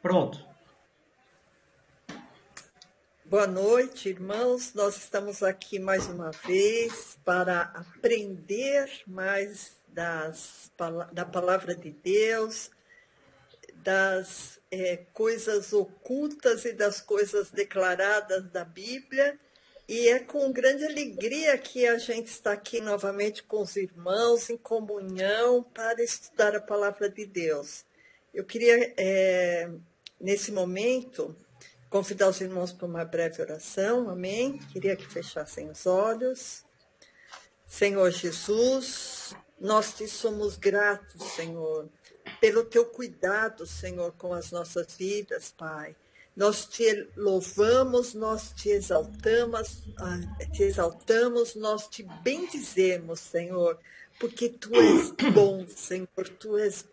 Pronto. Boa noite, irmãos. Nós estamos aqui mais uma vez para aprender mais da palavra de Deus, das coisas ocultas e das coisas declaradas da Bíblia. E é com grande alegria que a gente está aqui novamente com os irmãos, em comunhão, para estudar a palavra de Deus. Eu queria, nesse momento, convidar os irmãos para uma breve oração, amém? Queria que fechassem os olhos. Senhor Jesus, nós te somos gratos, Senhor, pelo teu cuidado, Senhor, com as nossas vidas, Pai. Nós te louvamos, nós te exaltamos, nós te bendizemos, Senhor, porque tu és bom, Senhor, tu és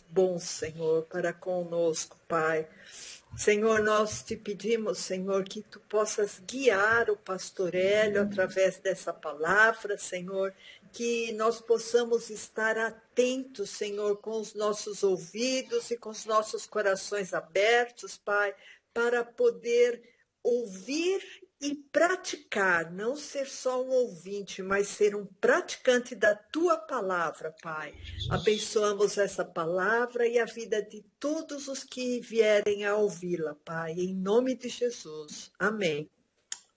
bom, Senhor, para conosco, Pai. Senhor, nós te pedimos, Senhor, que tu possas guiar o pastor Hélio através dessa palavra, Senhor, que nós possamos estar atentos, Senhor, com os nossos ouvidos e com os nossos corações abertos, Pai, para poder ouvir e praticar, não ser só um ouvinte, mas ser um praticante da tua palavra, Pai. Abençoamos essa palavra e a vida de todos os que vierem a ouvi-la, Pai, em nome de Jesus. Amém.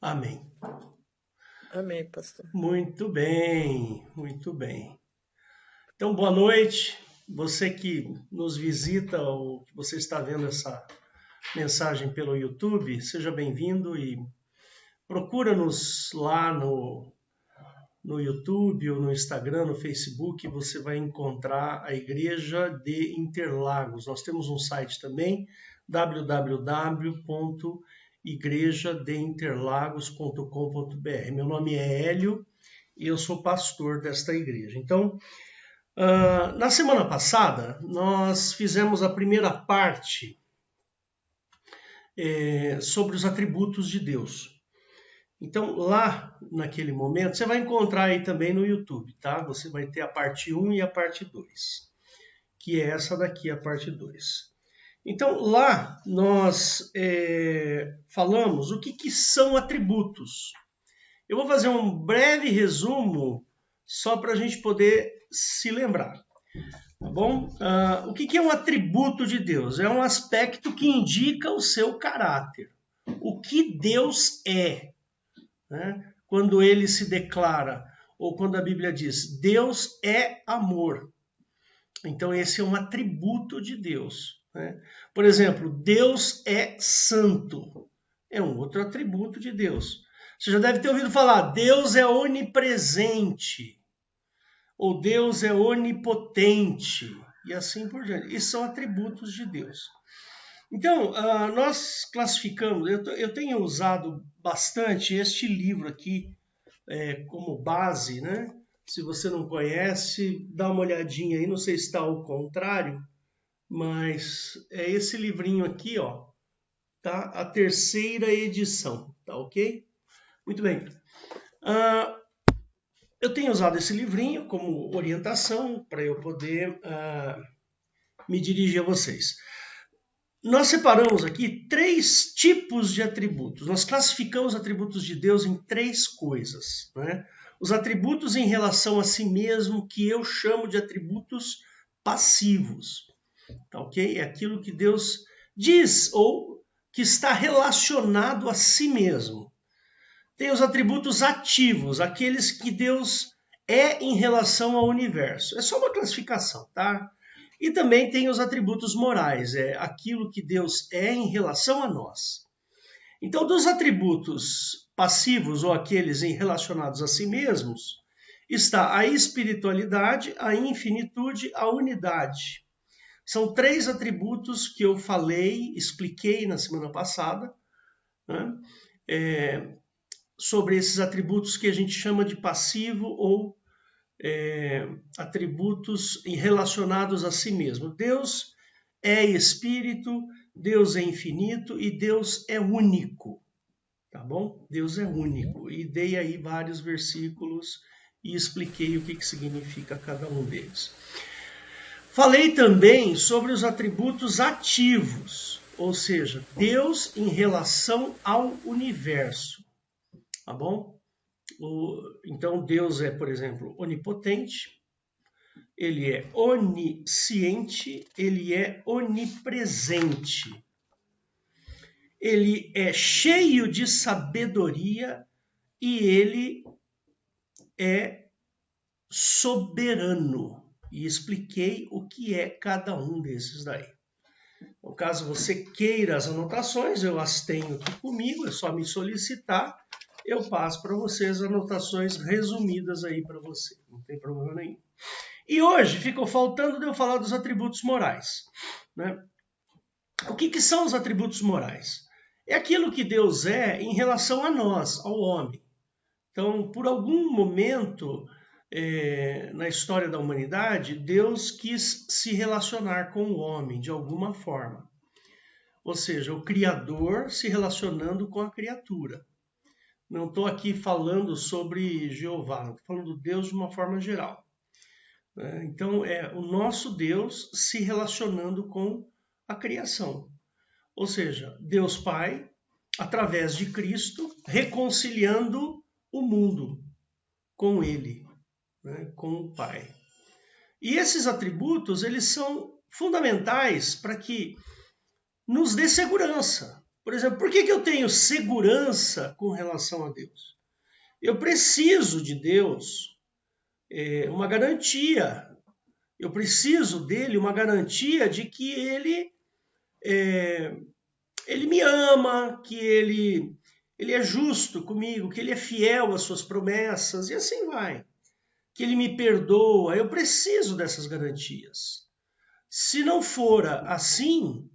Amém. Amém, pastor. Muito bem, muito bem. Então, boa noite. Você que nos visita ou que você está vendo essa mensagem pelo YouTube, seja bem-vindo e procura-nos lá no YouTube ou no Instagram, no Facebook, você vai encontrar a Igreja de Interlagos. Nós temos um site também, www.igrejadeinterlagos.com.br. Meu nome é Hélio e eu sou pastor desta igreja. Então, na semana passada, nós fizemos a primeira parte sobre os atributos de Deus. Então, lá naquele momento, você vai encontrar aí também no YouTube, tá? Você vai ter a parte 1 e a parte 2, que é essa daqui, a parte 2. Então, lá nós falamos o que são atributos. Eu vou fazer um breve resumo só para a gente poder se lembrar, tá bom? O que é um atributo de Deus? É um aspecto que indica o seu caráter, o que Deus é. Né? Quando ele se declara, ou quando a Bíblia diz, Deus é amor. Então esse é um atributo de Deus. Né? Por exemplo, Deus é santo. É um outro atributo de Deus. Você já deve ter ouvido falar, Deus é onipresente. Ou Deus é onipotente. E assim por diante. Isso são atributos de Deus. Então, nós classificamos, eu tenho usado bastante este livro aqui como base, né? Se você não conhece, dá uma olhadinha aí, não sei se está ao contrário, mas é esse livrinho aqui, ó, tá? A terceira edição, tá ok? Muito bem. Eu tenho usado esse livrinho como orientação para eu poder me dirigir a vocês. Nós separamos aqui 3 tipos de atributos. Nós classificamos atributos de Deus em 3 coisas. Né? Os atributos em relação a si mesmo, que eu chamo de atributos passivos. Tá, ok? É aquilo que Deus diz ou que está relacionado a si mesmo. Tem os atributos ativos, aqueles que Deus é em relação ao universo. É só uma classificação, tá? E também tem os atributos morais, é aquilo que Deus é em relação a nós. Então, dos atributos passivos ou aqueles relacionados a si mesmos, está a espiritualidade, a infinitude, a unidade. São 3 atributos que eu falei, expliquei na semana passada, né? Sobre esses atributos que a gente chama de passivo ou atributos relacionados a si mesmo. Deus é espírito, Deus é infinito e Deus é único, tá bom? Deus é único. E dei aí vários versículos e expliquei o que significa cada um deles. Falei também sobre os atributos ativos, ou seja, Deus em relação ao universo, tá bom? Então Deus é, por exemplo, onipotente, ele é onisciente, ele é onipresente. Ele é cheio de sabedoria e ele é soberano. E expliquei o que é cada um desses daí. No caso você queira as anotações, eu as tenho aqui comigo, é só me solicitar, eu passo para vocês as anotações resumidas aí para você, não tem problema nenhum. E hoje ficou faltando de eu falar dos atributos morais, né? O que são os atributos morais? É aquilo que Deus é em relação a nós, ao homem. Então, por algum momento na história da humanidade, Deus quis se relacionar com o homem de alguma forma. Ou seja, o Criador se relacionando com a criatura. Não estou aqui falando sobre Jeová, estou falando de Deus de uma forma geral. Então, é o nosso Deus se relacionando com a criação. Ou seja, Deus Pai, através de Cristo, reconciliando o mundo com Ele, né, com o Pai. E esses atributos, eles são fundamentais para que nos dê segurança. Por exemplo, por que eu tenho segurança com relação a Deus? Eu preciso de Deus, uma garantia. Eu preciso dele uma garantia de que ele me ama, que ele é justo comigo, que ele é fiel às suas promessas, e assim vai. Que ele me perdoa, eu preciso dessas garantias. Se não fora assim,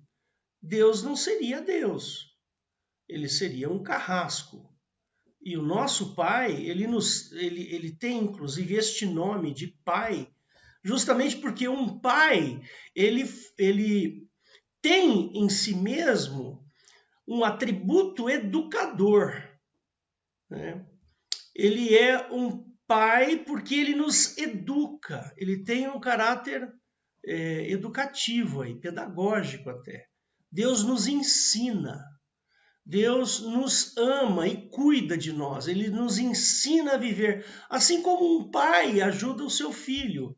Deus não seria Deus. Ele seria um carrasco. E o nosso Pai, ele tem inclusive este nome de Pai, justamente porque um pai, ele tem em si mesmo um atributo educador, né? Ele é um pai porque ele nos educa, ele tem um caráter educativo, aí, pedagógico até. Deus nos ensina, Deus nos ama e cuida de nós, ele nos ensina a viver, assim como um pai ajuda o seu filho.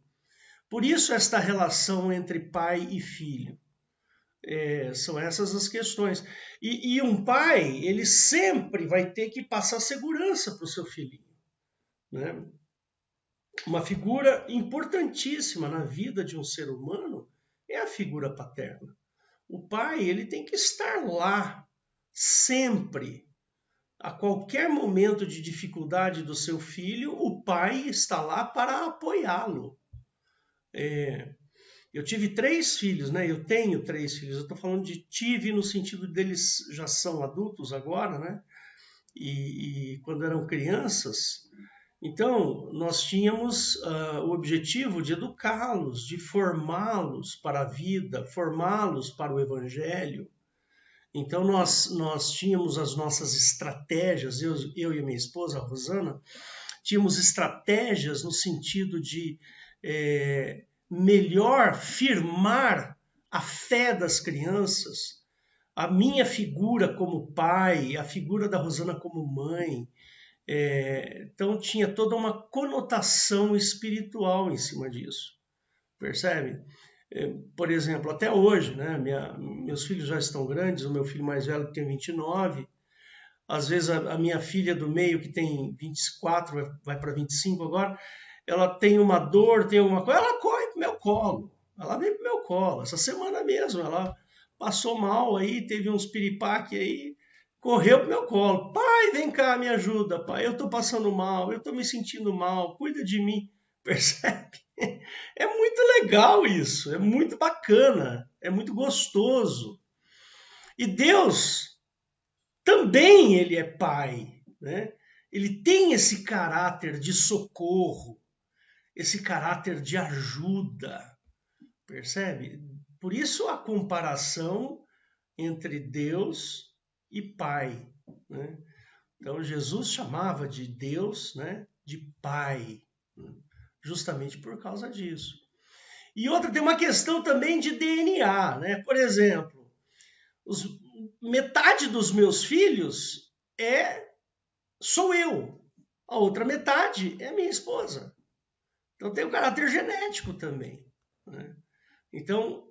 Por isso esta relação entre pai e filho. São essas as questões. E um pai, ele sempre vai ter que passar segurança para o seu filhinho, né? Uma figura importantíssima na vida de um ser humano é a figura paterna. O pai, ele tem que estar lá, sempre. A qualquer momento de dificuldade do seu filho, o pai está lá para apoiá-lo. Eu tive 3 filhos, né? Eu tenho 3 filhos. Eu estou falando de tive no sentido deles já são adultos agora, né? E quando eram crianças. Então, nós tínhamos o objetivo de educá-los, de formá-los para a vida, formá-los para o Evangelho. Então, nós tínhamos as nossas estratégias, eu e a minha esposa, a Rosana, tínhamos estratégias no sentido de melhor firmar a fé das crianças, a minha figura como pai, a figura da Rosana como mãe. Então tinha toda uma conotação espiritual em cima disso, percebe? Por exemplo, até hoje, né, meus filhos já estão grandes, o meu filho mais velho tem 29, às vezes a minha filha do meio, que tem 24, vai para 25 agora, ela tem uma dor, tem alguma coisa, ela corre pro meu colo. Ela vem pro meu colo. Essa semana mesmo, ela passou mal aí, teve uns piripaque aí, correu pro meu colo. Pai, vem cá, me ajuda, pai. Eu tô passando mal, eu tô me sentindo mal, cuida de mim. Percebe? É muito legal isso, é muito bacana, é muito gostoso. E Deus também, ele é pai, né? Ele tem esse caráter de socorro, esse caráter de ajuda, percebe? Por isso a comparação entre Deus e Pai, né? Então Jesus chamava de Deus, né, de Pai, justamente por causa disso. E outra, tem uma questão também de DNA, né? Por exemplo, metade dos meus filhos sou eu. A outra metade é minha esposa. Então tem o caráter genético também, né? Então,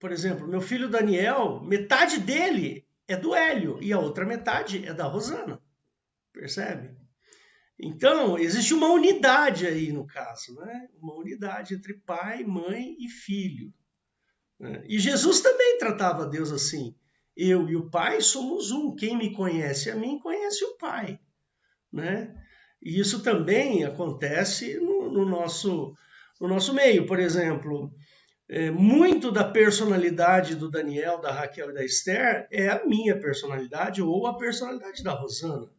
por exemplo, meu filho Daniel, metade dele é do Hélio e a outra metade é da Rosana. Percebe? Então, existe uma unidade aí no caso, né? Uma unidade entre pai, mãe e filho, né? E Jesus também tratava Deus assim. Eu e o Pai somos um. Quem me conhece a mim, conhece o Pai, né? E isso também acontece no nosso meio. Por exemplo, muito da personalidade do Daniel, da Raquel e da Esther é a minha personalidade ou a personalidade da Rosana.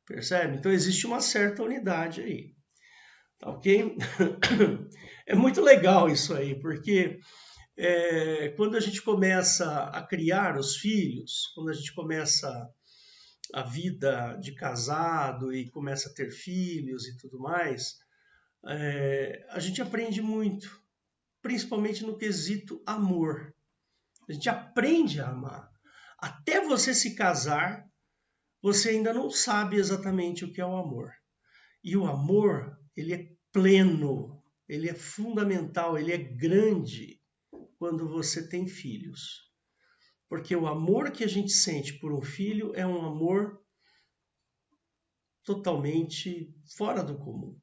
Percebe? Então existe uma certa unidade aí. Tá ok? É muito legal isso aí, porque quando a gente começa a criar os filhos, quando a gente começa a vida de casado e começa a ter filhos e tudo mais, a gente aprende muito, principalmente no quesito amor. A gente aprende a amar. Até você se casar, você ainda não sabe exatamente o que é o amor. E o amor, ele é pleno, ele é fundamental, ele é grande quando você tem filhos. Porque o amor que a gente sente por um filho é um amor totalmente fora do comum.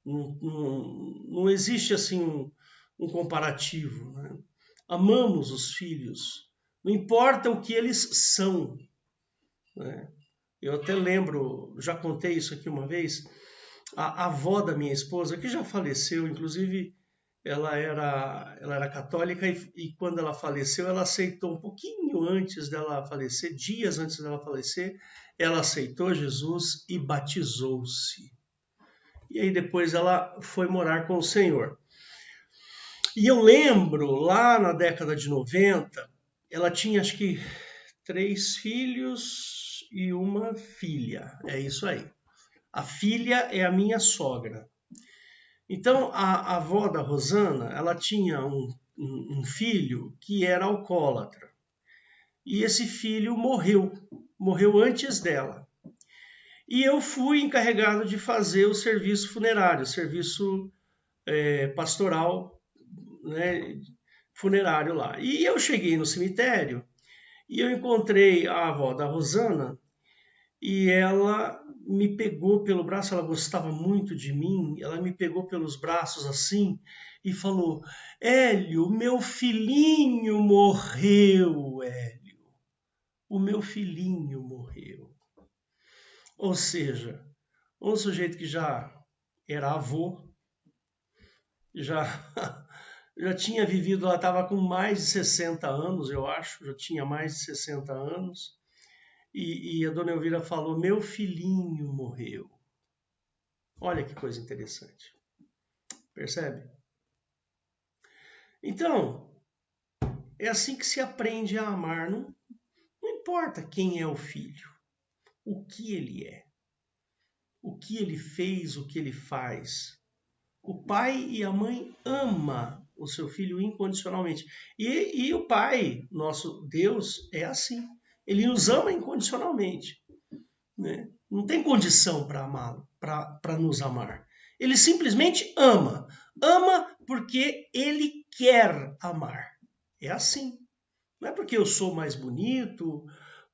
Não existe assim um comparativo, né? Amamos os filhos, não importa o que eles são, né? Eu até lembro, já contei isso aqui uma vez, a avó da minha esposa, que já faleceu, inclusive ela era católica e quando ela faleceu, ela aceitou um pouquinho antes dela falecer, dias antes dela falecer, ela aceitou Jesus e batizou-se. E aí depois ela foi morar com o Senhor. E eu lembro, lá na década de 90, ela tinha acho que 3 filhos e uma filha. É isso aí. A filha é a minha sogra. Então, a avó da Rosana, ela tinha um filho que era alcoólatra. E esse filho morreu antes dela. E eu fui encarregado de fazer o serviço funerário, o serviço pastoral, né, funerário lá. E eu cheguei no cemitério e eu encontrei a avó da Rosana e ela me pegou pelo braço, ela gostava muito de mim, ela me pegou pelos braços assim e falou: Hélio, meu filhinho morreu, Hélio, o meu filhinho morreu. Ou seja, um sujeito que já era avô, já tinha vivido, ela estava com mais de 60 anos, eu acho, já tinha mais de 60 anos, e a dona Elvira falou: meu filhinho morreu. Olha que coisa interessante. Percebe? Então, é assim que se aprende a amar. Não importa quem é o filho, o que ele é, o que ele fez, o que ele faz. O pai e a mãe amam o seu filho incondicionalmente. E o Pai, nosso Deus, é assim. Ele nos ama incondicionalmente, né? Não tem condição para amá-lo, para nos amar. Ele simplesmente ama. Ama porque ele quer amar. É assim. Não é porque eu sou mais bonito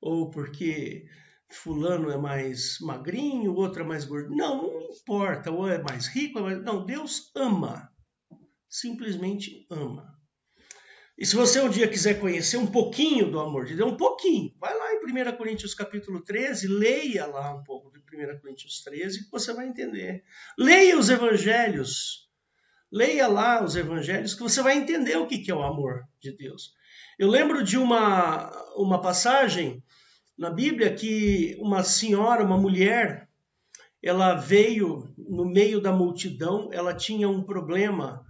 ou porque fulano é mais magrinho, o outro é mais gordo. Não importa, ou é mais rico, não, Deus ama. Simplesmente ama. E se você um dia quiser conhecer um pouquinho do amor de Deus, um pouquinho, vai lá em 1 Coríntios capítulo 13, leia lá um pouco de 1 Coríntios 13, que você vai entender. Leia os evangelhos, leia lá os evangelhos, que você vai entender o que é o amor de Deus. Eu lembro de uma passagem na Bíblia que uma senhora, uma mulher, ela veio no meio da multidão, ela tinha um problema,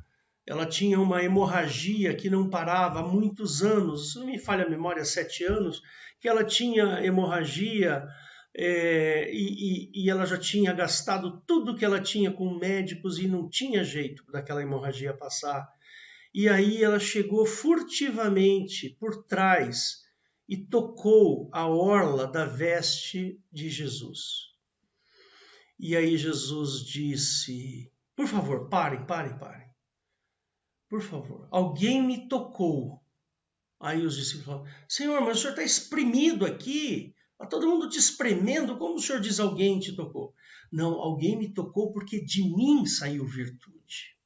ela tinha uma hemorragia que não parava há muitos anos, se não me falha a memória, 7 anos, que ela tinha hemorragia e ela já tinha gastado tudo que ela tinha com médicos e não tinha jeito daquela hemorragia passar. E aí ela chegou furtivamente por trás e tocou a orla da veste de Jesus. E aí Jesus disse: por favor, parem. Por favor, alguém me tocou. Aí os discípulos falaram: Senhor, mas o senhor está espremido aqui. Está todo mundo te espremendo. Como o senhor diz alguém te tocou? Não, alguém me tocou porque de mim saiu virtude.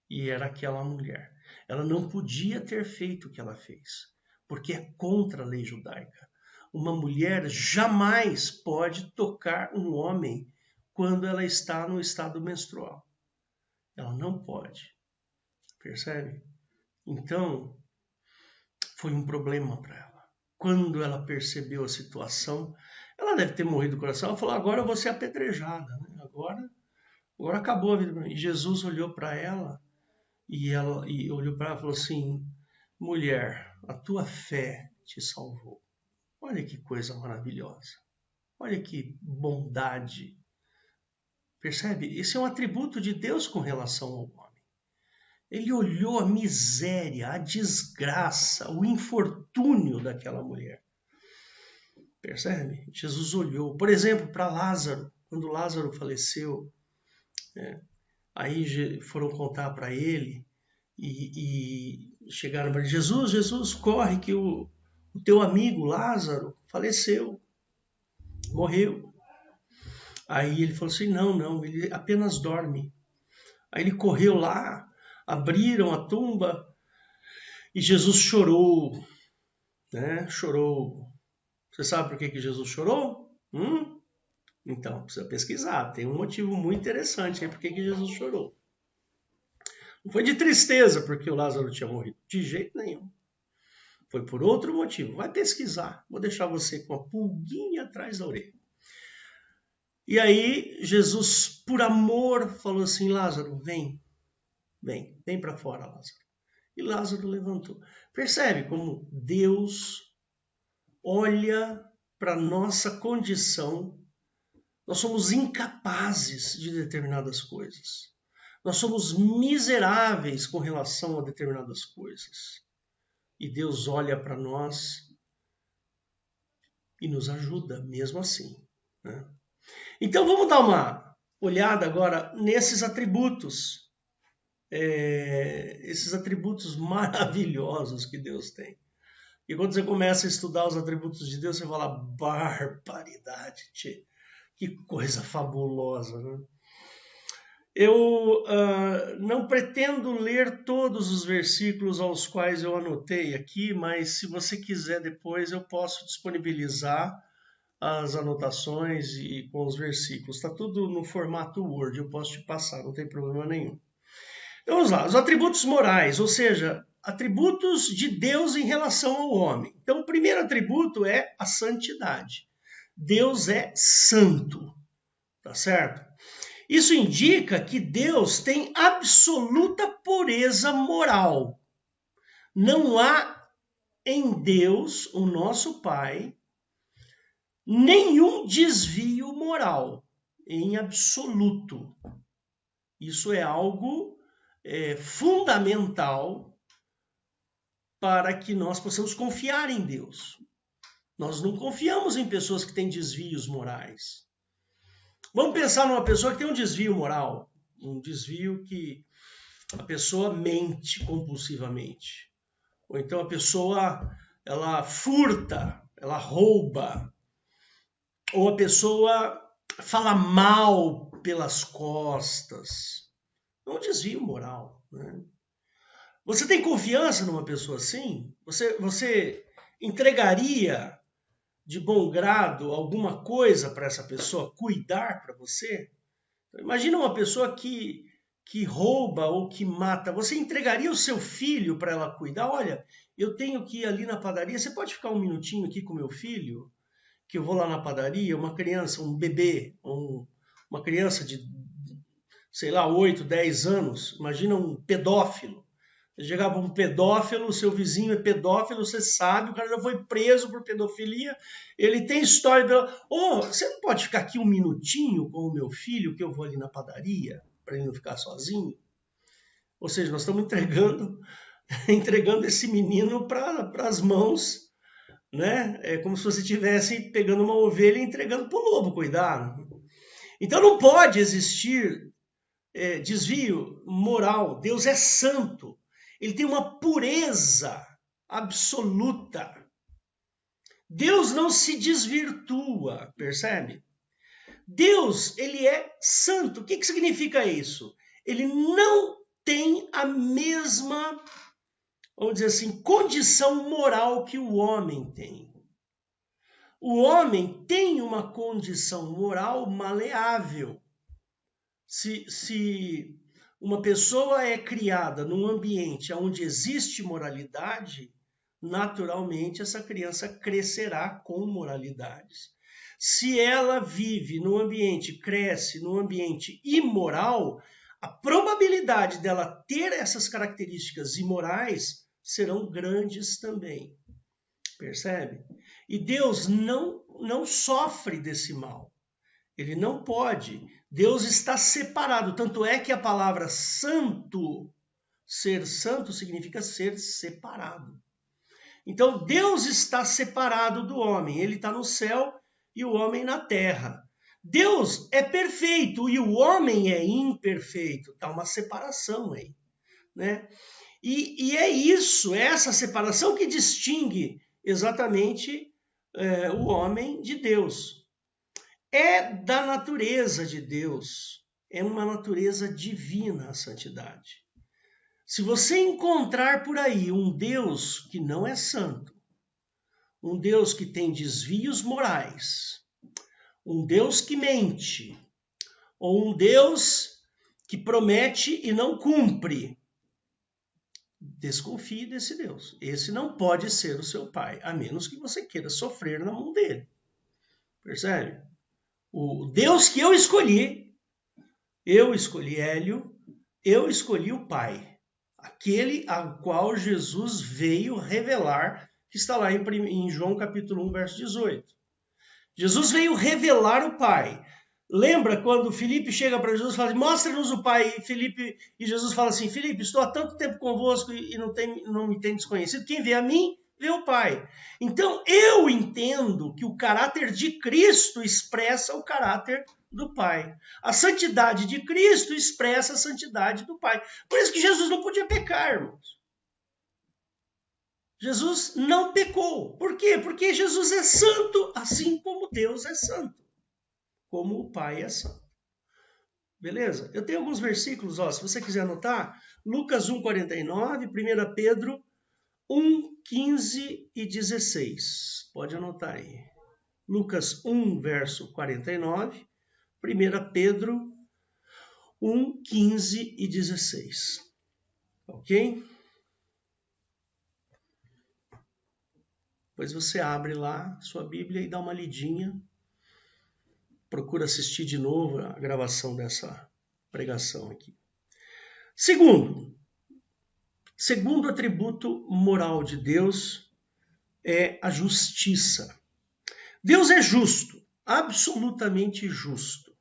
E era aquela mulher. Ela não podia ter feito o que ela fez, porque é contra a lei judaica. Uma mulher jamais pode tocar um homem quando ela está no estado menstrual. Ela não pode. Percebe? Então, foi um problema para ela. Quando ela percebeu a situação, ela deve ter morrido do coração. Ela falou: agora eu vou ser apedrejada. Né? Agora acabou a vida. E Jesus olhou para ela e olhou para ela e falou assim: mulher, a tua fé te salvou. Olha que coisa maravilhosa. Olha que bondade. Percebe? Esse é um atributo de Deus com relação ao homem. Ele olhou a miséria, a desgraça, o infortúnio daquela mulher. Percebe? Jesus olhou, por exemplo, para Lázaro. Quando Lázaro faleceu, né? Aí foram contar para ele e chegaram para ele: Jesus, corre que o teu amigo Lázaro faleceu, morreu. Aí ele falou assim: não, ele apenas dorme. Aí ele correu lá, abriram a tumba e Jesus chorou, né? Chorou. Você sabe por que Jesus chorou? Então, precisa pesquisar. Tem um motivo muito interessante aí por que Jesus chorou. Não foi de tristeza porque o Lázaro tinha morrido. De jeito nenhum. Foi por outro motivo. Vai pesquisar. Vou deixar você com a pulguinha atrás da orelha. E aí, Jesus, por amor, falou assim: Lázaro, vem para fora, Lázaro. E Lázaro levantou. Percebe como Deus olha para a nossa condição. Nós somos incapazes de determinadas coisas. Nós somos miseráveis com relação a determinadas coisas. E Deus olha para nós e nos ajuda mesmo assim, né? Então vamos dar uma olhada agora nesses atributos. Esses atributos maravilhosos que Deus tem. E quando você começa a estudar os atributos de Deus, você fala: barbaridade, tchê. Que coisa fabulosa, né? Eu não pretendo ler todos os versículos aos quais eu anotei aqui, mas se você quiser depois eu posso disponibilizar as anotações e com os versículos. Está tudo no formato Word, eu posso te passar, não tem problema nenhum. Então vamos lá, os atributos morais, ou seja, atributos de Deus em relação ao homem. Então o primeiro atributo é a santidade. Deus é santo, tá certo? Isso indica que Deus tem absoluta pureza moral. Não há em Deus, o nosso Pai, nenhum desvio moral, em absoluto. Isso é algo fundamental para que nós possamos confiar em Deus. Nós não confiamos em pessoas que têm desvios morais. Vamos pensar numa pessoa que tem um desvio moral, um desvio que a pessoa mente compulsivamente. Ou então a pessoa, ela furta, ela rouba. Ou a pessoa fala mal pelas costas. É um desvio moral, né? Você tem confiança numa pessoa assim? Você entregaria de bom grado alguma coisa para essa pessoa cuidar para você? Então, imagina uma pessoa que rouba ou que mata. Você entregaria o seu filho para ela cuidar? Olha, eu tenho que ir ali na padaria. Você pode ficar um minutinho aqui com meu filho? Que eu vou lá na padaria. Uma criança, um bebê, uma criança de, sei lá, 8, 10 anos. Imagina um pedófilo. Chegava um pedófilo, o seu vizinho é pedófilo, você sabe, o cara já foi preso por pedofilia, ele tem história. Você não pode ficar aqui um minutinho com o meu filho, que eu vou ali na padaria, para ele não ficar sozinho? Ou seja, nós estamos entregando esse menino para as mãos, né? É como se você estivesse pegando uma ovelha e entregando para o lobo cuidar. Então não pode existir desvio moral. Deus é santo. Ele tem uma pureza absoluta. Deus não se desvirtua, percebe? Deus, ele é santo. O que significa isso? Ele não tem a mesma, vamos dizer assim, condição moral que o homem tem. O homem tem uma condição moral maleável. Se uma pessoa é criada num ambiente onde existe moralidade, naturalmente essa criança crescerá com moralidades. Se ela vive num ambiente, cresce num ambiente imoral, a probabilidade dela ter essas características imorais serão grandes também. Percebe? E Deus não sofre desse mal. Ele não pode. Deus está separado. Tanto é que a palavra santo, ser santo, significa ser separado. Então, Deus está separado do homem. Ele está no céu e o homem na terra. Deus é perfeito e o homem é imperfeito. Está uma separação aí, né? E é isso, é essa separação que distingue exatamente o homem de Deus. É da natureza de Deus, é uma natureza divina a santidade. Se você encontrar por aí um Deus que não é santo, um Deus que tem desvios morais, um Deus que mente, ou um Deus que promete e não cumpre, desconfie desse Deus. Esse não pode ser o seu pai, a menos que você queira sofrer na mão dele. Percebe? O Deus que eu escolhi Hélio, eu escolhi o Pai, aquele ao qual Jesus veio revelar, que está lá em João capítulo 1, verso 18. Jesus veio revelar o Pai. Lembra quando Filipe chega para Jesus e fala, mostra-nos o Pai, e Jesus fala assim, Filipe, estou há tanto tempo convosco e não me tem desconhecido, quem vê a mim, vê o Pai. Então, eu entendo que o caráter de Cristo expressa o caráter do Pai. A santidade de Cristo expressa a santidade do Pai. Por isso que Jesus não podia pecar, irmãos. Jesus não pecou. Por quê? Porque Jesus é santo, assim como Deus é santo. Como o Pai é santo. Beleza? Eu tenho alguns versículos, se você quiser anotar, Lucas 1,49, 1 Pedro 1, 15 e 16. Pode anotar aí. Lucas 1, verso 49, 1 Pedro 1, 15 e 16. Ok? Depois você abre lá sua Bíblia e dá uma lidinha. Procura assistir de novo a gravação dessa pregação aqui. Segundo atributo moral de Deus é a justiça. Deus é justo, absolutamente justo.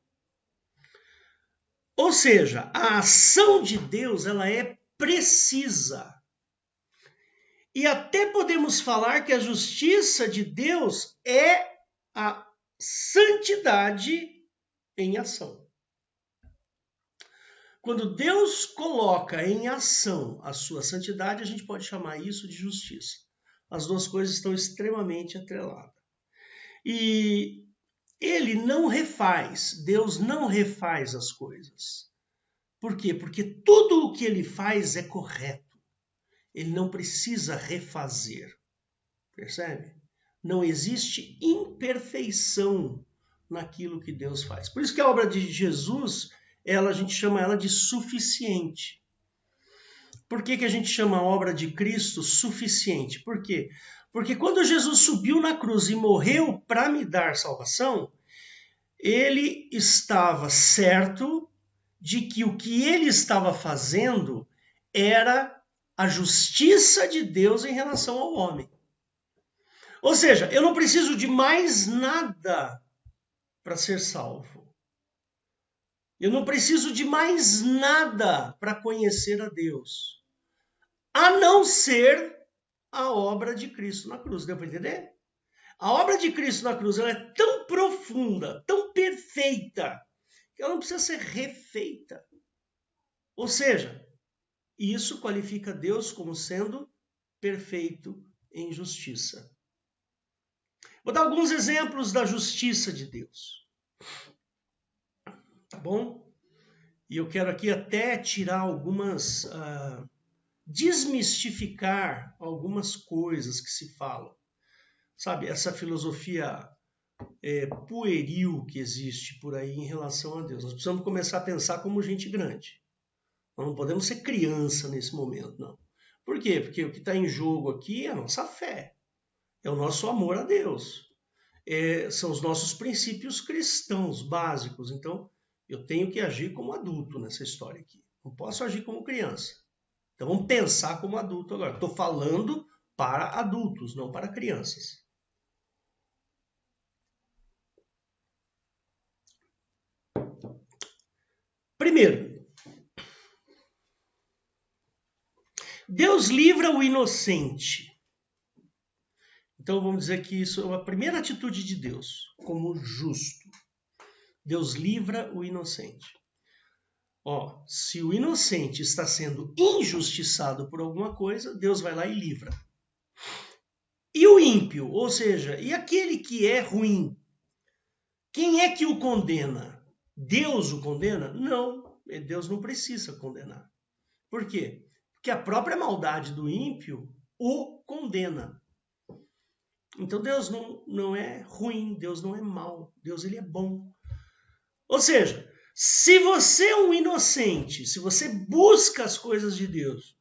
Ou seja, a ação de Deus ela é precisa. E até podemos falar que a justiça de Deus é a santidade em ação. Quando Deus coloca em ação a sua santidade, a gente pode chamar isso de justiça. As duas coisas estão extremamente atreladas. E Deus não refaz as coisas. Por quê? Porque tudo o que ele faz é correto. Ele não precisa refazer. Percebe? Não existe imperfeição naquilo que Deus faz. Por isso que a obra de Jesus, a gente chama ela de suficiente. Por que a gente chama a obra de Cristo suficiente? Por quê? Porque quando Jesus subiu na cruz e morreu para me dar salvação, ele estava certo de que o que ele estava fazendo era a justiça de Deus em relação ao homem. Ou seja, eu não preciso de mais nada para ser salvo. Eu não preciso de mais nada para conhecer a Deus, a não ser a obra de Cristo na cruz. Deu para entender? A obra de Cristo na cruz ela é tão profunda, tão perfeita, que ela não precisa ser refeita. Ou seja, isso qualifica Deus como sendo perfeito em justiça. Vou dar alguns exemplos da justiça de Deus. Tá bom? E eu quero aqui até tirar algumas... desmistificar algumas coisas que se falam. Sabe, essa filosofia pueril que existe por aí em relação a Deus. Nós precisamos começar a pensar como gente grande. Nós não podemos ser criança nesse momento, não. Por quê? Porque o que está em jogo aqui é a nossa fé. É o nosso amor a Deus. São os nossos princípios cristãos básicos. Então, eu tenho que agir como adulto nessa história aqui. Não posso agir como criança. Então, vamos pensar como adulto agora. Estou falando para adultos, não para crianças. Primeiro, Deus livra o inocente. Então, vamos dizer que isso é a primeira atitude de Deus, como justo. Deus livra o inocente. Se o inocente está sendo injustiçado por alguma coisa, Deus vai lá e livra. E o ímpio, ou seja, e aquele que é ruim, quem é que o condena? Deus o condena? Não, Deus não precisa condenar. Por quê? Porque a própria maldade do ímpio o condena. Então Deus não é ruim, Deus não é mau, Deus ele é bom. Ou seja, se você é um inocente, se você busca as coisas de Deus,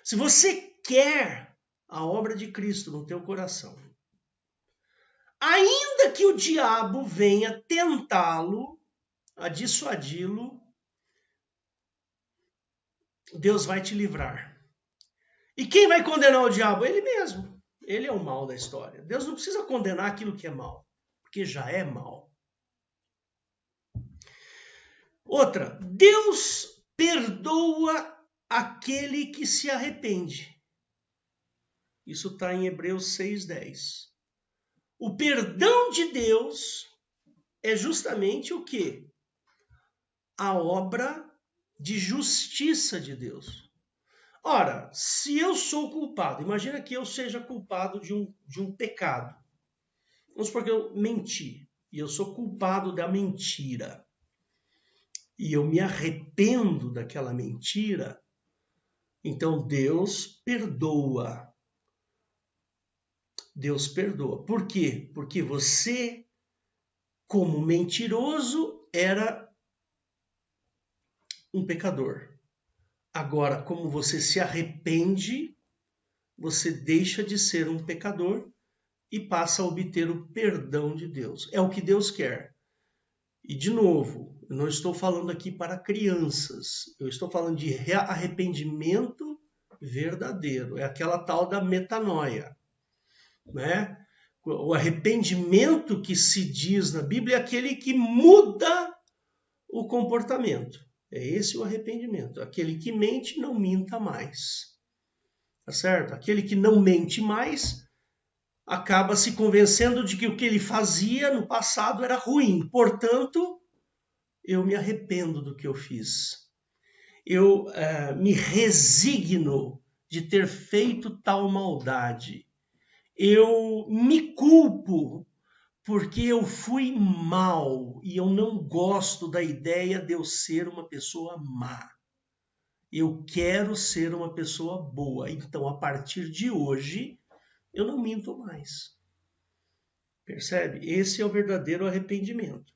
se você quer a obra de Cristo no teu coração, ainda que o diabo venha tentá-lo, a dissuadi-lo, Deus vai te livrar. E quem vai condenar o diabo? Ele mesmo. Ele é o mal da história. Deus não precisa condenar aquilo que é mal, porque já é mal. Outra, Deus perdoa aquele que se arrepende. Isso está em Hebreus 6:10. O perdão de Deus é justamente o quê? A obra de justiça de Deus. Ora, se eu sou culpado, imagina que eu seja culpado de um pecado. Vamos supor que eu menti, e eu sou culpado da mentira. E eu me arrependo daquela mentira, então Deus perdoa. Deus perdoa. Por quê? Porque você, como mentiroso, era um pecador. Agora, como você se arrepende, você deixa de ser um pecador e passa a obter o perdão de Deus. É o que Deus quer. E, de novo, eu não estou falando aqui para crianças. Eu estou falando de arrependimento verdadeiro. É aquela tal da metanoia, né? O arrependimento que se diz na Bíblia é aquele que muda o comportamento. É esse o arrependimento. Aquele que mente, não minta mais. Tá certo? Aquele que não mente mais acaba se convencendo de que o que ele fazia no passado era ruim. Portanto, eu me arrependo do que eu fiz. Eu me resigno de ter feito tal maldade. Eu me culpo porque eu fui mal e eu não gosto da ideia de eu ser uma pessoa má. Eu quero ser uma pessoa boa. Então, a partir de hoje, eu não minto mais. Percebe? Esse é o verdadeiro arrependimento.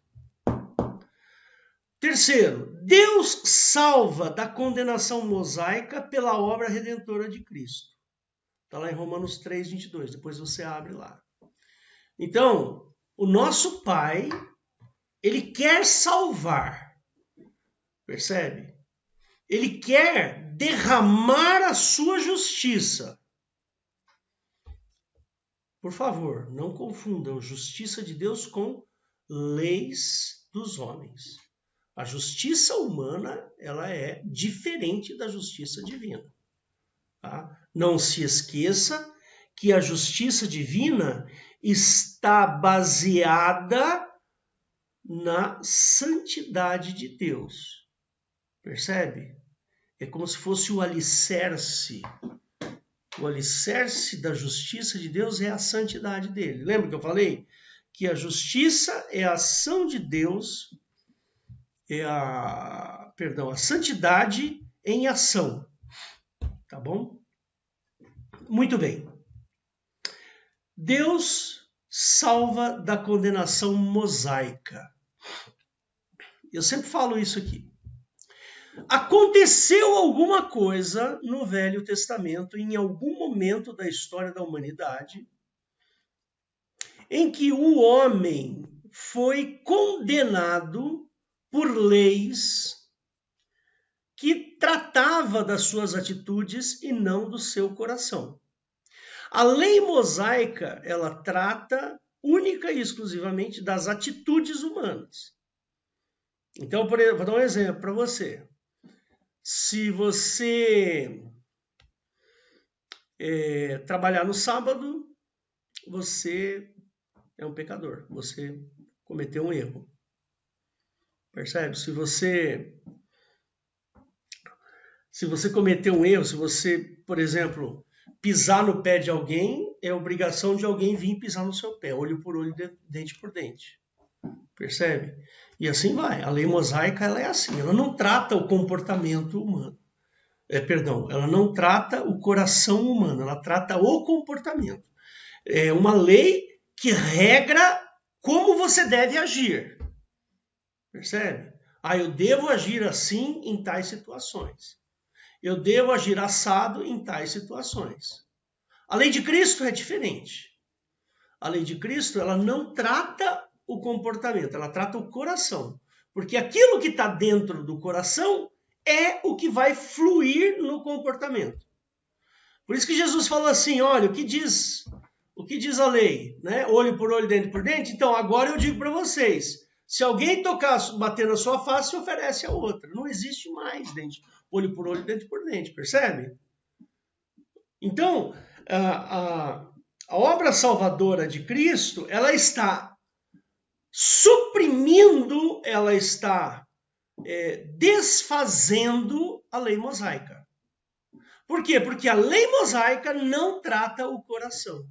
Terceiro, Deus salva da condenação mosaica pela obra redentora de Cristo. Está lá em Romanos 3:22. Depois você abre lá. Então, o nosso Pai, ele quer salvar. Percebe? Ele quer derramar a sua justiça. Por favor, não confundam justiça de Deus com leis dos homens. A justiça humana, ela é diferente da justiça divina. Tá? Não se esqueça que a justiça divina está baseada na santidade de Deus. Percebe? É como se fosse o alicerce. O alicerce da justiça de Deus é a santidade dele. Lembra que eu falei? Que a justiça é a ação de Deus, a santidade em ação. Tá bom? Muito bem. Deus salva da condenação mosaica. Eu sempre falo isso aqui. Aconteceu alguma coisa no Velho Testamento, em algum momento da história da humanidade, em que o homem foi condenado por leis que tratava das suas atitudes e não do seu coração. A lei mosaica, ela trata única e exclusivamente das atitudes humanas. Então, vou dar um exemplo para você. Se você trabalhar no sábado, você é um pecador, você cometeu um erro. Percebe? Se você cometer um erro, se você, por exemplo, pisar no pé de alguém, é obrigação de alguém vir pisar no seu pé, olho por olho, dente por dente. Percebe? E assim vai. A lei mosaica, ela é assim, ela não trata o comportamento humano. Ela não trata o coração humano, ela trata o comportamento. É uma lei que regra como você deve agir. Percebe? Eu devo agir assim em tais situações. Eu devo agir assado em tais situações. A lei de Cristo é diferente. A lei de Cristo, ela não trata o comportamento, ela trata o coração. Porque aquilo que está dentro do coração é o que vai fluir no comportamento. Por isso que Jesus falou assim, olha, o que diz a lei? Né? Olho por olho, dente por dente. Então, agora eu digo para vocês, se alguém bater na sua face, oferece a outra. Não existe mais olho por olho, dente por dente, percebe? Então, a obra salvadora de Cristo, ela está suprimindo, ela está desfazendo a lei mosaica. Por quê? Porque a lei mosaica não trata o coração.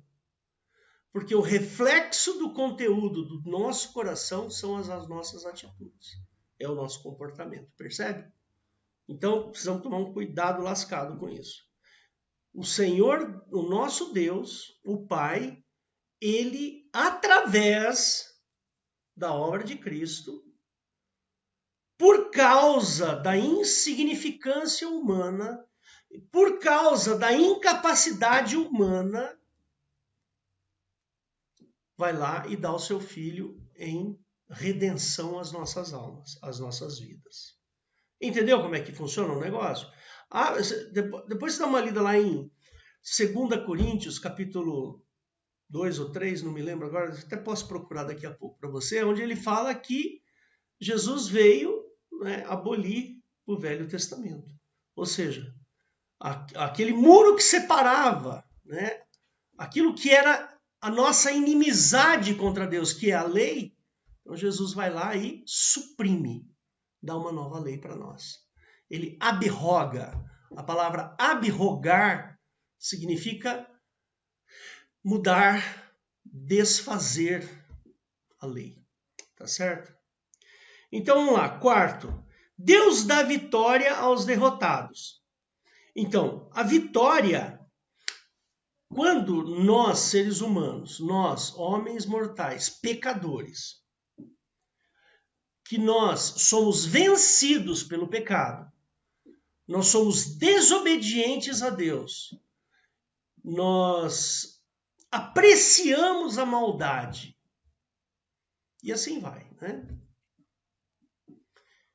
Porque o reflexo do conteúdo do nosso coração são as nossas atitudes. É o nosso comportamento, percebe? Então, precisamos tomar um cuidado lascado com isso. O Senhor, o nosso Deus, o Pai, ele, através da obra de Cristo, por causa da insignificância humana, por causa da incapacidade humana, vai lá e dá o seu Filho em redenção às nossas almas, às nossas vidas. Entendeu como é que funciona o negócio? Depois você dá uma lida lá em 2 Coríntios, capítulo 2 ou 3, não me lembro agora, até posso procurar daqui a pouco para você, onde ele fala que Jesus veio, né, abolir o Velho Testamento. Ou seja, aquele muro que separava, né, aquilo que era a nossa inimizade contra Deus, que é a lei, então Jesus vai lá e suprime, dá uma nova lei para nós. Ele abroga. A palavra abrogar significa mudar, desfazer a lei. Tá certo? Então vamos lá. Quarto, Deus dá vitória aos derrotados. Então, a vitória, quando nós, seres humanos, nós, homens mortais, pecadores, que nós somos vencidos pelo pecado, nós somos desobedientes a Deus, nós apreciamos a maldade, e assim vai, né?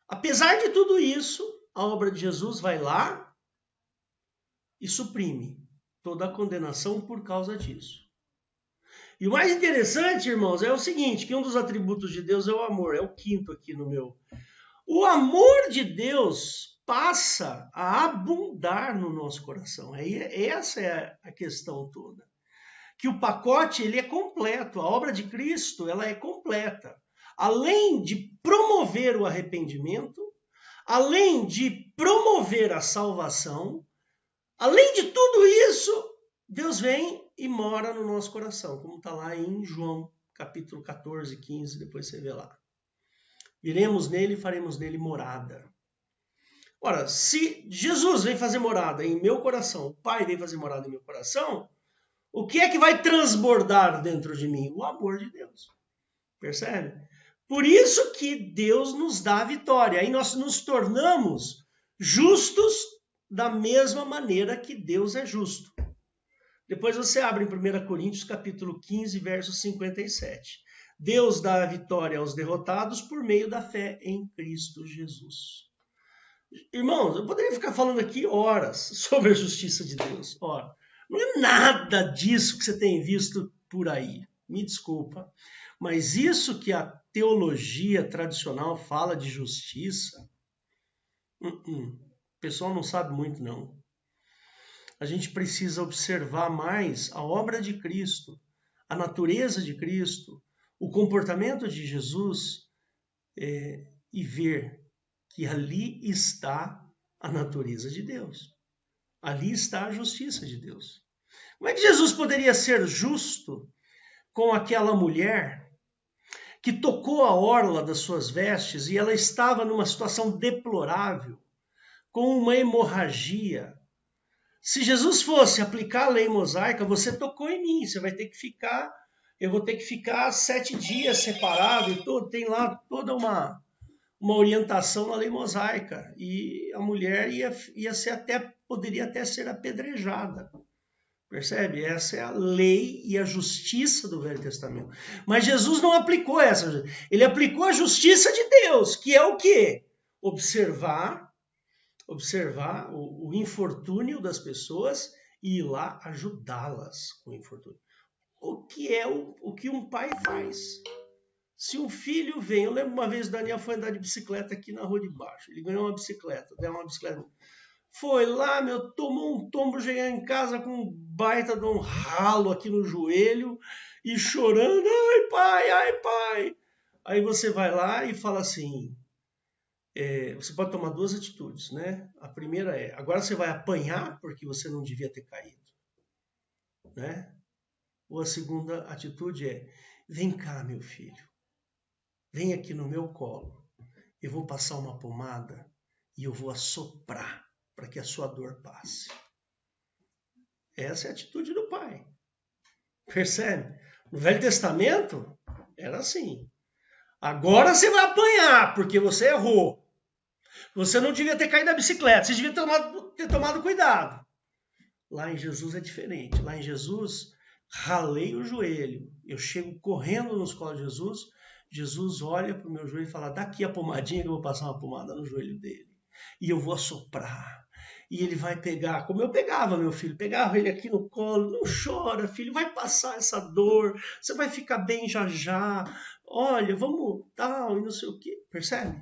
Apesar de tudo isso, a obra de Jesus vai lá e suprime toda a condenação por causa disso. E o mais interessante, irmãos, é o seguinte, que um dos atributos de Deus é o amor, é o quinto aqui no meu. O amor de Deus passa a abundar no nosso coração. Essa é a questão toda. Que o pacote ele é completo, a obra de Cristo ela é completa. Além de promover o arrependimento, além de promover a salvação, além de tudo isso, Deus vem e mora no nosso coração, como está lá em João, capítulo 14, 15, depois você vê lá. Iremos nele e faremos nele morada. Ora, se Jesus vem fazer morada em meu coração, o Pai vem fazer morada em meu coração, o que é que vai transbordar dentro de mim? O amor de Deus. Percebe? Por isso que Deus nos dá a vitória. Aí nós nos tornamos justos da mesma maneira que Deus é justo. Depois você abre em 1 Coríntios, capítulo 15, verso 57. Deus dá a vitória aos derrotados por meio da fé em Cristo Jesus. Irmãos, eu poderia ficar falando aqui horas sobre a justiça de Deus. Ora, não é nada disso que você tem visto por aí. Me desculpa. Mas isso que a teologia tradicional fala de justiça, o pessoal não sabe muito, não. A gente precisa observar mais a obra de Cristo, a natureza de Cristo, o comportamento de Jesus e ver que ali está a natureza de Deus. Ali está a justiça de Deus. Como é que Jesus poderia ser justo com aquela mulher que tocou a orla das suas vestes e ela estava numa situação deplorável, com uma hemorragia? Se Jesus fosse aplicar a lei mosaica, você tocou em mim, você vai ter que ficar, eu vou ter que ficar 7 dias separado e tudo, tem lá toda uma orientação na lei mosaica. E a mulher ia ser poderia até ser apedrejada. Percebe? Essa é a lei e a justiça do Velho Testamento. Mas Jesus não aplicou essa. Ele aplicou a justiça de Deus, que é o quê? Observar o infortúnio das pessoas e ir lá ajudá-las com o infortúnio. O que é o que um pai faz? Se um filho vem, eu lembro uma vez o Daniel foi andar de bicicleta aqui na rua de baixo. Ele ganhou uma bicicleta, deu uma bicicleta. Foi lá, tomou um tombo, cheguei em casa com um baita de um ralo aqui no joelho e chorando, ai pai. Aí você vai lá e fala assim, você pode tomar 2 atitudes, né? A primeira é, agora você vai apanhar porque você não devia ter caído, né? Ou a segunda atitude é, vem cá, meu filho, vem aqui no meu colo, eu vou passar uma pomada e eu vou assoprar para que a sua dor passe. Essa é a atitude do pai. Percebe? No Velho Testamento, era assim. Agora você vai apanhar porque você errou. Você não devia ter caído da bicicleta, você devia ter tomado cuidado. Lá em Jesus é diferente. Lá em Jesus, ralei o joelho. Eu chego correndo nos colos de Jesus. Jesus olha para o meu joelho e fala, dá aqui a pomadinha que eu vou passar uma pomada no joelho dele. E eu vou assoprar. E ele vai pegar, como eu pegava meu filho, pegava ele aqui no colo, não chora, filho, vai passar essa dor, você vai ficar bem já já, olha, vamos tal, e não sei o quê, percebe?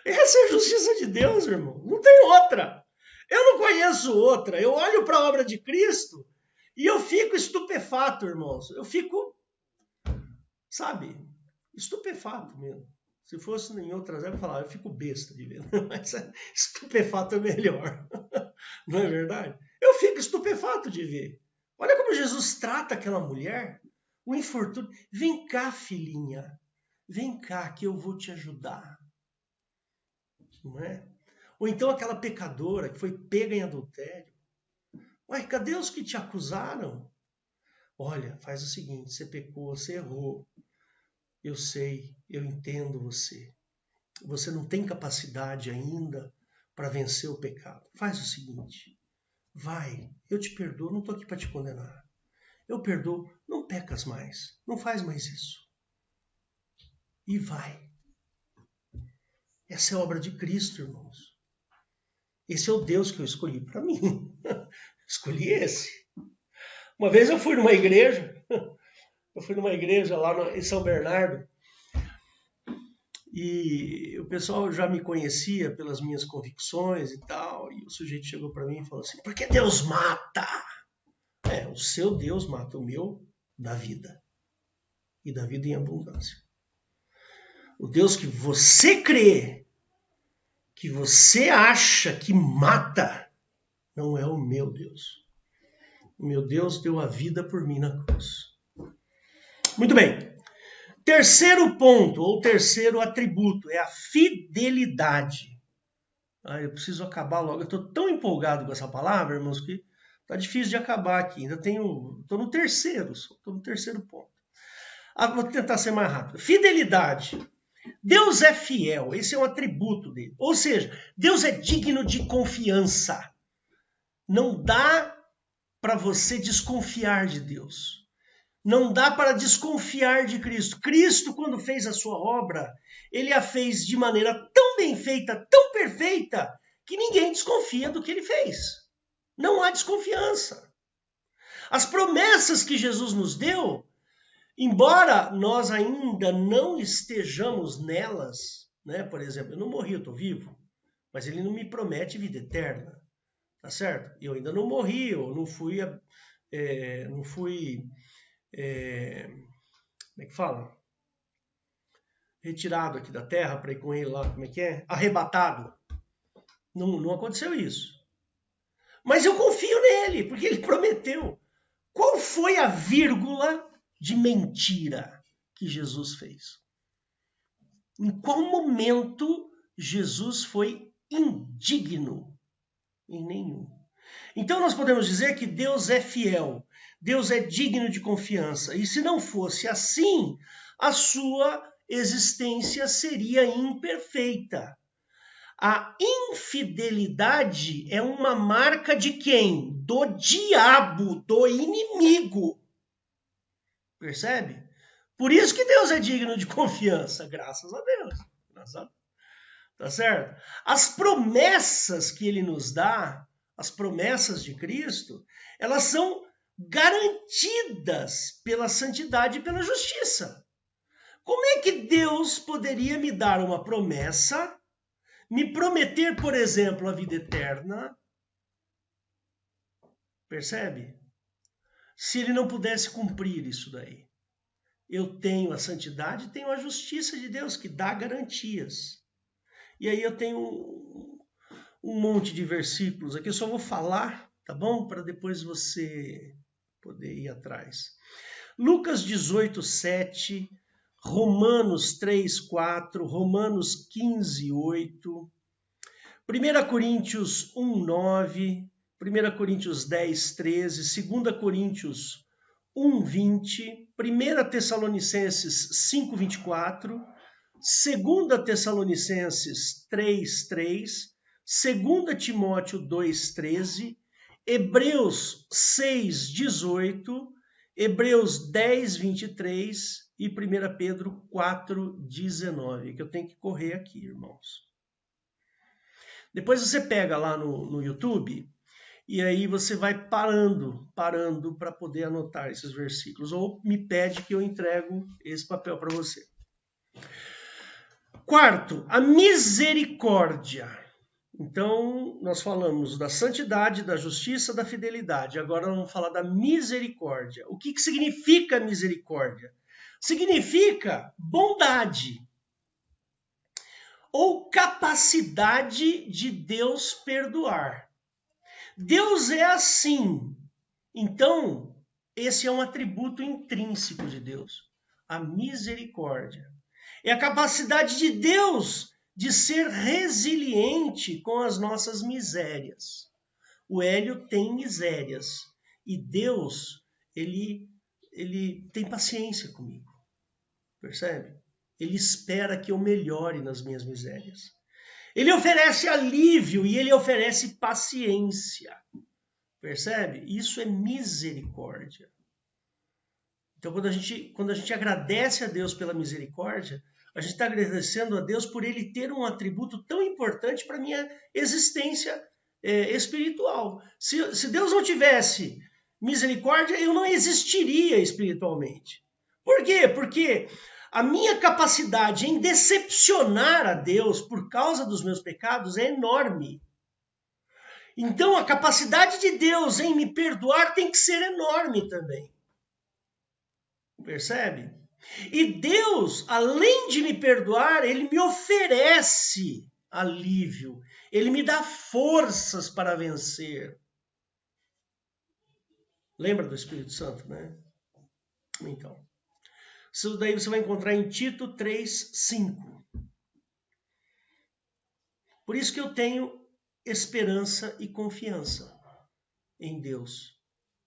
Essa é a justiça de Deus, irmão, não tem outra. Eu não conheço outra, eu olho para a obra de Cristo e eu fico estupefato, irmãos, eu fico, sabe, estupefato mesmo. Se fosse em outras épocas, eu falava, eu fico besta de ver. Mas estupefato é melhor. Não é verdade? Eu fico estupefato de ver. Olha como Jesus trata aquela mulher. O infortúnio. Vem cá, filhinha. Vem cá que eu vou te ajudar. Não é? Ou então aquela pecadora que foi pega em adultério. Ué, cadê os que te acusaram? Olha, faz o seguinte, você pecou, você errou. Eu sei, eu entendo você. Você não tem capacidade ainda para vencer o pecado. Faz o seguinte, vai, eu te perdoo, não estou aqui para te condenar. Eu perdoo, não pecas mais, não faz mais isso. E vai. Essa é a obra de Cristo, irmãos. Esse é o Deus que eu escolhi para mim. Escolhi esse. Uma vez eu fui numa igreja lá em São Bernardo, e o pessoal já me conhecia pelas minhas convicções e tal, e o sujeito chegou para mim e falou assim: por que Deus mata? O seu Deus mata, o meu dá vida. E dá vida em abundância. O Deus que você crê, que você acha que mata, não é o meu Deus. O meu Deus deu a vida por mim na cruz. Muito bem. Terceiro ponto, ou terceiro atributo, é a fidelidade. Eu preciso acabar logo. Eu estou tão empolgado com essa palavra, irmãos, que está difícil de acabar aqui. Estou no terceiro ponto. Vou tentar ser mais rápido. Fidelidade. Deus é fiel, esse é um atributo dele. Ou seja, Deus é digno de confiança. Não dá para você desconfiar de Deus. Não dá para desconfiar de Cristo. Cristo, quando fez a sua obra, ele a fez de maneira tão bem feita, tão perfeita, que ninguém desconfia do que ele fez. Não há desconfiança. As promessas que Jesus nos deu, embora nós ainda não estejamos nelas, né? Por exemplo, eu não morri, eu estou vivo, mas ele não me promete vida eterna, tá certo? Eu ainda não morri, eu não fui como é que fala? Retirado aqui da terra para ir com ele lá, como é que é? Arrebatado. Não aconteceu isso. Mas eu confio nele, porque ele prometeu. Qual foi a vírgula de mentira que Jesus fez? Em qual momento Jesus foi indigno? Em nenhum. Então nós podemos dizer que Deus é fiel, Deus é digno de confiança. E se não fosse assim, a sua existência seria imperfeita. A infidelidade é uma marca de quem? Do diabo, do inimigo. Percebe? Por isso que Deus é digno de confiança, graças a Deus. Tá certo? As promessas que ele nos dá, as promessas de Cristo, elas são garantidas pela santidade e pela justiça. Como é que Deus poderia me dar uma promessa, me prometer, por exemplo, a vida eterna? Percebe? Se ele não pudesse cumprir isso daí. Eu tenho a santidade, tenho a justiça de Deus que dá garantias. E aí eu tenho um monte de versículos aqui, eu só vou falar, tá bom? Para depois você poder ir atrás. Lucas 18, 7, Romanos 3, 4, Romanos 15, 8, 1 Coríntios 1, 9, 1 Coríntios 10, 13, 2 Coríntios 1, 20, 1 Tessalonicenses 5, 24, 2 Tessalonicenses 3, 3, 2 Timóteo 2, 13, Hebreus 6, 18, Hebreus 10, 23 e 1 Pedro 4, 19, que eu tenho que correr aqui, irmãos. Depois você pega lá no YouTube e aí você vai parando para poder anotar esses versículos. Ou me pede que eu entrego esse papel para você. Quarto, a misericórdia. Então, nós falamos da santidade, da justiça, da fidelidade. Agora vamos falar da misericórdia. O que significa misericórdia? Significa bondade ou capacidade de Deus perdoar. Deus é assim. Então, esse é um atributo intrínseco de Deus, a misericórdia. É a capacidade de Deus de ser resiliente com as nossas misérias. O Hélio tem misérias e Deus, ele tem paciência comigo. Percebe? Ele espera que eu melhore nas minhas misérias. Ele oferece alívio e ele oferece paciência. Percebe? Isso é misericórdia. Então, quando a gente agradece a Deus pela misericórdia, A gente está agradecendo a Deus por Ele ter um atributo tão importante para a minha existência espiritual. Se Deus não tivesse misericórdia, eu não existiria espiritualmente. Por quê? Porque a minha capacidade em decepcionar a Deus por causa dos meus pecados é enorme. Então a capacidade de Deus em me perdoar tem que ser enorme também. Percebe? E Deus, além de me perdoar, Ele me oferece alívio. Ele me dá forças para vencer. Lembra do Espírito Santo, né? Então, isso daí você vai encontrar em Tito 3:5. Por isso que eu tenho esperança e confiança em Deus.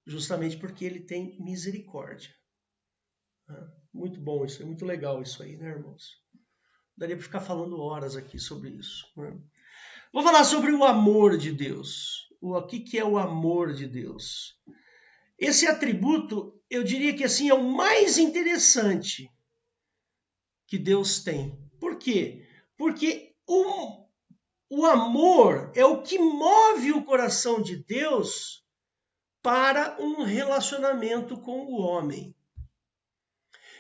Justamente porque Ele tem misericórdia. Muito bom isso, é muito legal isso aí, né, irmãos? Daria para ficar falando horas aqui sobre isso. Né? Vou falar sobre o amor de Deus. O que é o amor de Deus? Esse atributo, eu diria que assim é o mais interessante que Deus tem. Por quê? Porque o amor é o que move o coração de Deus para um relacionamento com o homem.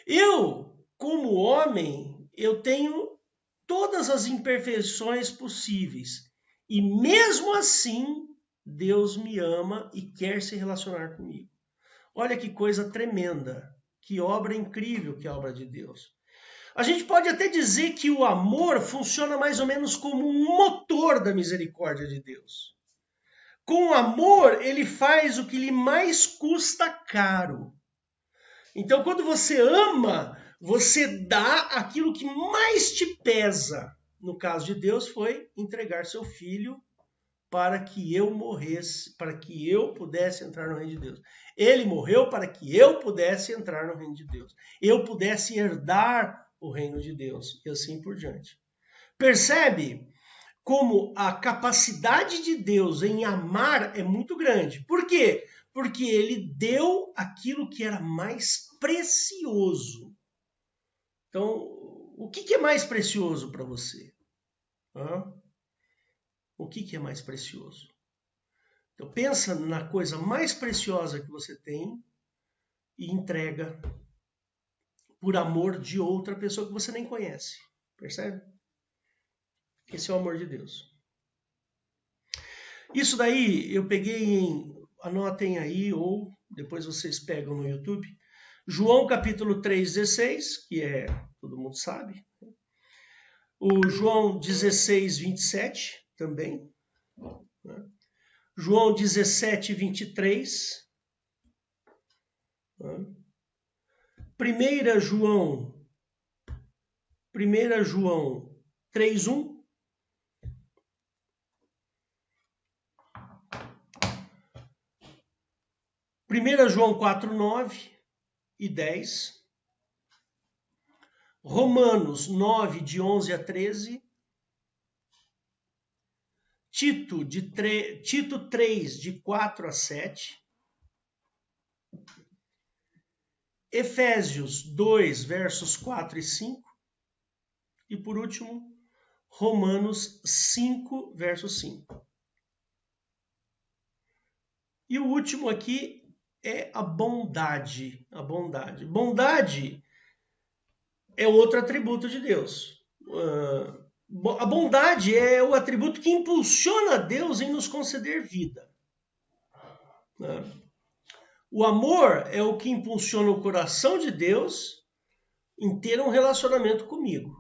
Eu, como homem, eu tenho todas as imperfeições possíveis. E mesmo assim, Deus me ama e quer se relacionar comigo. Olha que coisa tremenda, que obra incrível que é a obra de Deus. A gente pode até dizer que o amor funciona mais ou menos como um motor da misericórdia de Deus. Com o amor, ele faz o que lhe mais custa caro. Então, quando você ama, você dá aquilo que mais te pesa. No caso de Deus, foi entregar seu filho para que eu morresse, para que eu pudesse entrar no reino de Deus. Ele morreu para que eu pudesse entrar no reino de Deus. Eu pudesse herdar o reino de Deus e assim por diante. Percebe como a capacidade de Deus em amar é muito grande. Por quê? Porque ele deu aquilo que era mais precioso. Então, o que é mais precioso para você? O que é mais precioso? Então, pensa na coisa mais preciosa que você tem e entrega por amor de outra pessoa que você nem conhece. Percebe? Esse é o amor de Deus. Isso daí eu peguei anotem aí, ou depois vocês pegam no YouTube, João capítulo 3:16, que todo mundo sabe. O João 16:27 também. Né? João 17:23. Né? 1 João 3:1. 1 João 4:9 e 10. Romanos 9, de 11 a 13. Tito 3, de 4 a 7. Efésios 2, versos 4 e 5. E por último, Romanos 5, verso 5. E o último aqui é a bondade. A bondade. Bondade é outro atributo de Deus. A bondade é o atributo que impulsiona Deus em nos conceder vida. O amor é o que impulsiona o coração de Deus em ter um relacionamento comigo.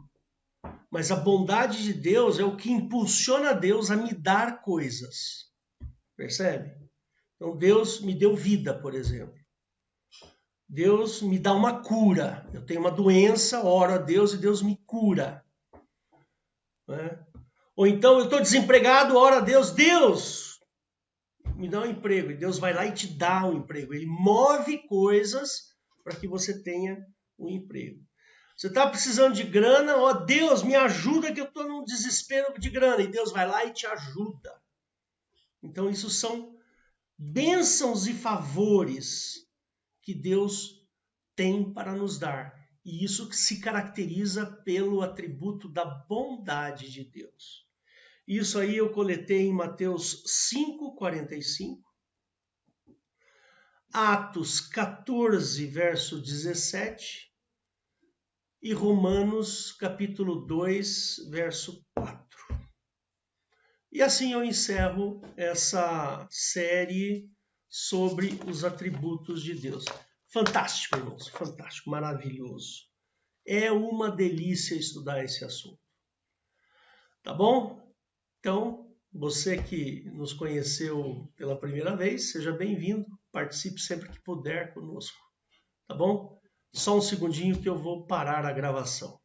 Mas a bondade de Deus é o que impulsiona Deus a me dar coisas. Percebe? Então Deus me deu vida, por exemplo. Deus me dá uma cura. Eu tenho uma doença, oro a Deus e Deus me cura. Né? Ou então eu estou desempregado, oro a Deus, Deus me dá um emprego. E Deus vai lá e te dá um emprego. Ele move coisas para que você tenha um emprego. Você está precisando de grana, ó Deus, me ajuda que eu estou num desespero de grana. E Deus vai lá e te ajuda. Então isso são bênçãos e favores que Deus tem para nos dar. E isso se caracteriza pelo atributo da bondade de Deus. Isso aí eu coletei em Mateus 5:45, Atos 14, verso 17 e Romanos capítulo 2, verso 4. E assim eu encerro essa série sobre os atributos de Deus. Fantástico, irmãos, fantástico, maravilhoso. É uma delícia estudar esse assunto. Tá bom? Então, você que nos conheceu pela primeira vez, seja bem-vindo. Participe sempre que puder conosco. Tá bom? Só um segundinho que eu vou parar a gravação.